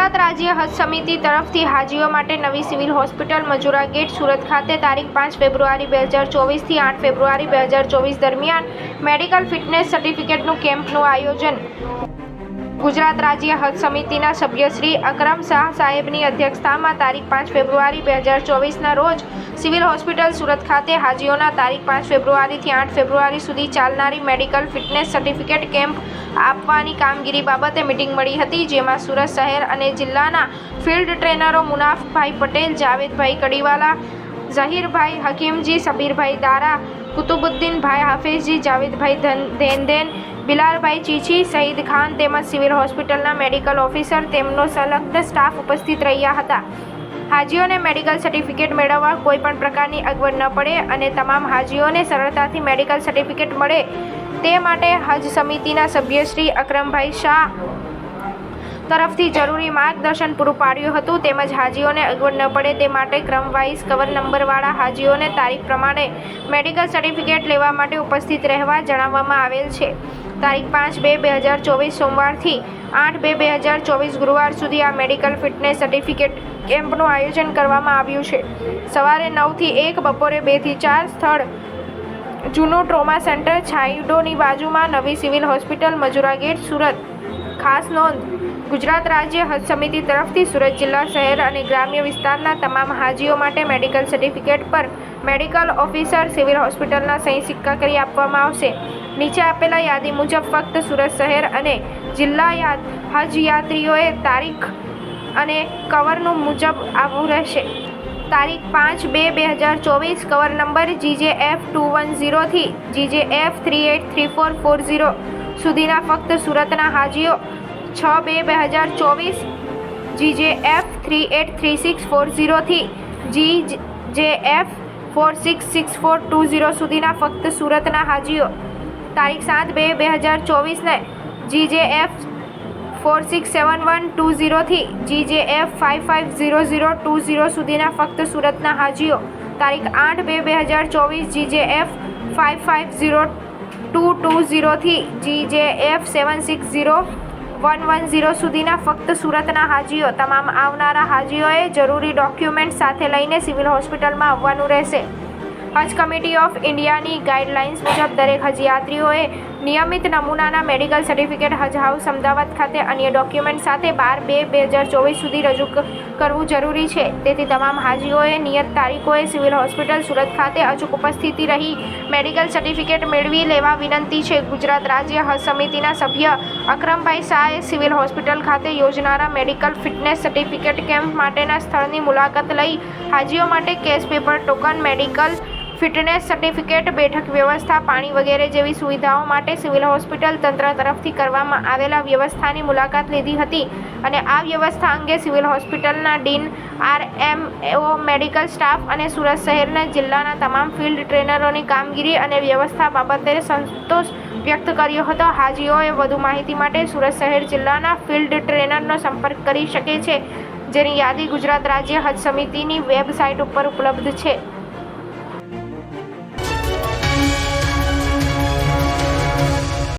ગુજરાત રાજ્ય હજ સમિતિ તરફથી હાજીઓ માટે નવી civil hospital Majura gate Surat ખાતે તારીખ 5 ફેબ્રુઆરી 2024 થી 8 ફેબ્રુઆરી 2024 દરમિયાન મેડિકલ ફિટનેસ સર્ટિફિકેટનું કેમ્પનું આયોજન ગુજરાત રાજ્ય હજ સમિતિના સભ્ય શ્રી અકરમ શાહ સાહેબની અધ્યક્ષતામાં તારીખ 5 ફેબ્રુઆરી 2024ના રોજ સિવિલ હોસ્પિટલ સુરત ખાતે હાજીઓના તારીખ 5 ફેબ્રુઆરીથી 8 ફેબ્રુઆરી સુધી ચાલનારી મેડિકલ ફિટનેસ સર્ટિફિકેટ કેમ્પ આપવાની કામગીરી બાબતે મીટિંગ મળી હતી, જેમાં સુરત શહેર અને જિલ્લાના ફિલ્ડ ટ્રેનરો મુનાફભાઈ પટેલ, જાવેદભાઈ કડીવાલા, ઝહીરભાઈ હકીમજી, સબીરભાઈ દારા, કુતુબુદ્દીનભાઈ હાફિઝજી, જાવેદભાઈ ધેનદેન, બિલાલભાઈ ચીચી, સઈદ ખાન તેમજ સિવિલ હોસ્પિટલના મેડિકલ ઓફિસર તેમનો સંલગ્ન સ્ટાફ ઉપસ્થિત રહ્યા હતા. હાજીઓને મેડિકલ સર્ટિફિકેટ મેળવવા કોઈપણ પ્રકારની અગવડ ન પડે અને તમામ હાજીઓને સરળતાથી મેડિકલ સર્ટિફિકેટ મળે તે માટે હજ સમિતિના સભ્ય શ્રી અકરમભાઈ શાહ તરફથી જરૂરી માર્ગદર્શન પૂરું પાડ્યું હતું. તેમજ હાજીઓને અગવડ ન પડે તે માટે ક્રમવાઇઝ કવર નંબરવાળા હાજીઓને તારીખ પ્રમાણે મેડિકલ સર્ટિફિકેટ લેવા માટે ઉપસ્થિત રહેવા જણાવવામાં આવેલ છે. તારીખ 5/2/2024 સોમવારથી 8/2/2024 ગુરુવાર સુધી આ મેડિકલ ફિટનેસ સર્ટિફિકેટ કેમ્પનું આયોજન કરવામાં આવ્યું છે. સવારે 9 થી 1, બપોરે 2 થી 4. સ્થળ જૂનું ટ્રોમા સેન્ટર, છાંયડોની બાજુમાં, નવી civil hospital, Majura gate, Surat. ખાસ નોંધ: ગુજરાત રાજ્ય હજ સમિતિ તરફથી સુરત જિલ્લા, શહેર અને ગ્રામ્ય વિસ્તારના તમામ હાજીઓ માટે મેડિકલ સર્ટિફિકેટ પર મેડિકલ ઓફિસર, સિવિલ હોસ્પિટલના સહી સિક્કા કરી આપવામાં આવશે. નીચે આપેલા યાદી મુજબ ફક્ત સુરત શહેર અને જિલ્લા હજ યાત્રીઓએ તારીખ અને કવરનું મુજબ આવવું રહેશે. તારીખ 5/2/2024 કવર નંબર GJF210 થી GJF383440 સુધીના ફક્ત સુરતના હાજીઓ, 6/2/2024 GJF383640 થી GJF466420 સુધીના ફક્ત સુરતના હાજીઓ, તારીખ 7/2/2024 ને GJF467120 થી GJF550020 સુધીના ફક્ત સુરતના હાજીઓ, તારીખ 8/2/2024 GJF550220 થી GJF760110 સુધીના ફક્ત સુરતના હાજીઓ. તમામ આવનારા હાજીઓએ જરૂરી ડોક્યુમેન્ટ સાથે લઈને સિવિલ હોસ્પિટલમાં આવવાનું રહેશે. હજ કમિટી ઓફ ઇન્ડિયાની ગાઈડલાઇન્સ મુજબ દરેક હજ યાત્રીઓએ નિયમિત નમૂનાના મેડિકલ સર્ટિફિકેટ હજ હાઉસ અમદાવાદ ખાતે અન્ય ડોક્યુમેન્ટ સાથે 12/2/2024 સુધી રજૂ કરવું જરૂરી છે. તેથી તમામ હાજીઓએ નિયત તારીખોએ સિવિલ હોસ્પિટલ સુરત ખાતે અચૂક ઉપસ્થિતિ રહી મેડિકલ સર્ટિફિકેટ મેળવી લેવા વિનંતી છે. ગુજરાત રાજ્ય હજ સમિતિના સભ્ય અકરમભાઈ શાહે સિવિલ હોસ્પિટલ ખાતે યોજનારા મેડિકલ ફિટનેસ સર્ટિફિકેટ કેમ્પ માટેના સ્થળની મુલાકાત લઈ હાજીઓ માટે cash paper, token, medical fitness certificate, બેઠક વ્યવસ્થા, પાણી વગેરે જેવી સુવિધાઓ માટે સિવિલ હોસ્પિટલ તંત્ર તરફથી કરવામાં આવેલા વ્યવસ્થાની મુલાકાત લીધી હતી અને આ વ્યવસ્થા અંગે સિવિલ હોસ્પિટલના ડીન, RMO, મેડિકલ સ્ટાફ અને સુરત શહેરના જિલ્લાના તમામ ફિલ્ડ ટ્રેનરોની કામગીરી અને વ્યવસ્થા બાબતે સંતોષ વ્યક્ત કર્યો હતો. હાજીઓએ વધુ માહિતી માટે સુરત શહેર જિલ્લાના ફિલ્ડ ટ્રેનરનો સંપર્ક કરી શકે છે, જેની યાદી ગુજરાત રાજ્ય હજ સમિતિની વેબસાઇટ ઉપર ઉપલબ્ધ છે.